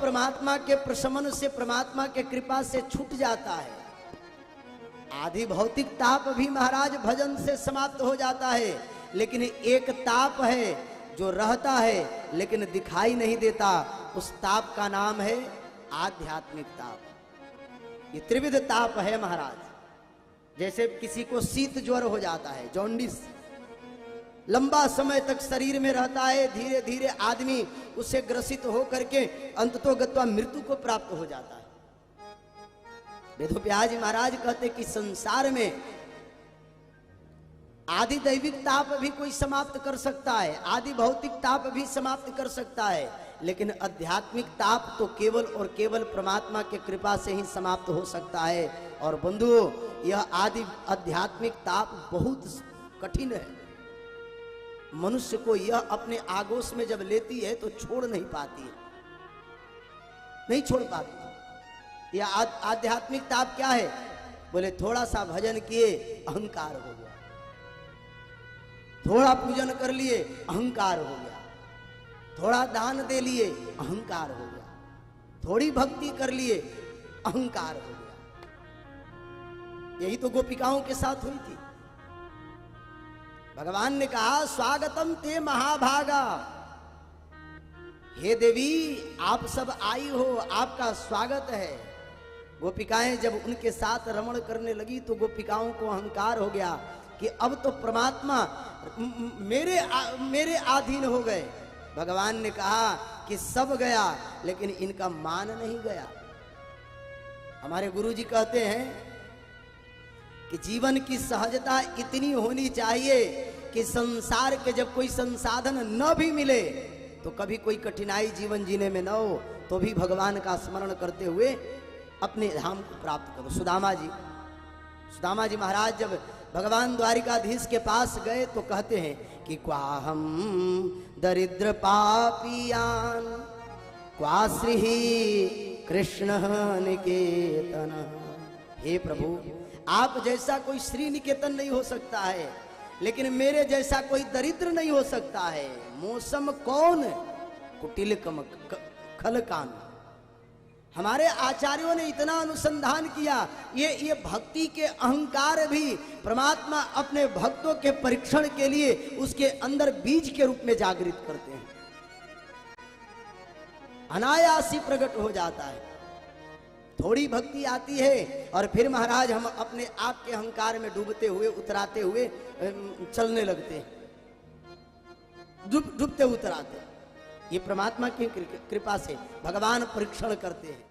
परमात्मा के प्रशमन से, परमात्मा के कृपा से छूट जाता है। आदि भौतिक ताप भी महाराज भजन से समाप्त हो जाता है, लेकिन एक ताप है जो रहता है लेकिन दिखाई नहीं देता, उस ताप का नाम है आध्यात्मिक ताप। ये त्रिविध ताप है महाराज। जैसे किसी को शीत ज्वर हो जाता है, जॉन्डिस, लंबा समय तक शरीर में रहता है, धीरे धीरे आदमी उससे ग्रसित हो करके अंततोगत्वा मृत्यु को प्राप्त हो जाता है। वेदव्यास जी महाराज कहते कि संसार में आदि दैविक ताप भी कोई समाप्त कर सकता है, आदि भौतिक ताप भी समाप्त कर सकता है, लेकिन आध्यात्मिक ताप तो केवल और केवल परमात्मा के कृपा से ही समाप्त हो सकता है। और बंधुओं, यह आदि आध्यात्मिक ताप बहुत कठिन है। मनुष्य को यह अपने आगोश में जब लेती है तो छोड़ नहीं पाती है, नहीं छोड़ पाती। यह आध्यात्मिक ताप क्या है? बोले थोड़ा सा भजन किए अहंकार हो गया, थोड़ा पूजन कर लिए अहंकार हो गया, थोड़ा दान दे लिए अहंकार हो गया, थोड़ी भक्ति कर लिए अहंकार हो गया। यही तो गोपिकाओं के साथ हुई थी। भगवान ने कहा स्वागतम ते महाभागा, हे देवी आप सब आई हो, आपका स्वागत है। गोपिकाएं जब उनके साथ रमण करने लगी तो गोपिकाओं को अहंकार हो गया कि अब तो परमात्मा मेरे अधीन हो गए। भगवान ने कहा कि सब गया लेकिन इनका मान नहीं गया। हमारे गुरुजी कहते हैं कि जीवन की सहजता इतनी होनी चाहिए कि संसार के जब कोई संसाधन न भी मिले तो कभी कोई कठिनाई जीवन जीने में न हो तो भी भगवान का स्मरण करते हुए अपने धाम को प्राप्त करो। सुदामा जी महाराज जब भगवान द्वारिकाधीश के पास गए तो कहते हैं कि क्वाहम दरिद्र पापियान क्वा श्री कृष्ण निकेतन। हे प्रभु, आप जैसा कोई श्री निकेतन नहीं हो सकता है, लेकिन मेरे जैसा कोई दरिद्र नहीं हो सकता है। मौसम कौन कुटिल खलकान। हमारे आचार्यों ने इतना अनुसंधान किया, ये भक्ति के अहंकार भी परमात्मा अपने भक्तों के परीक्षण के लिए उसके अंदर बीज के रूप में जागृत करते हैं, अनायास ही प्रकट हो जाता है। थोड़ी भक्ति आती है और फिर महाराज हम अपने आप के अहंकार में डूबते हुए उतराते हुए चलने लगते हैं, डूबते उतराते। ये परमात्मा की कृपा से भगवान परीक्षण करते हैं।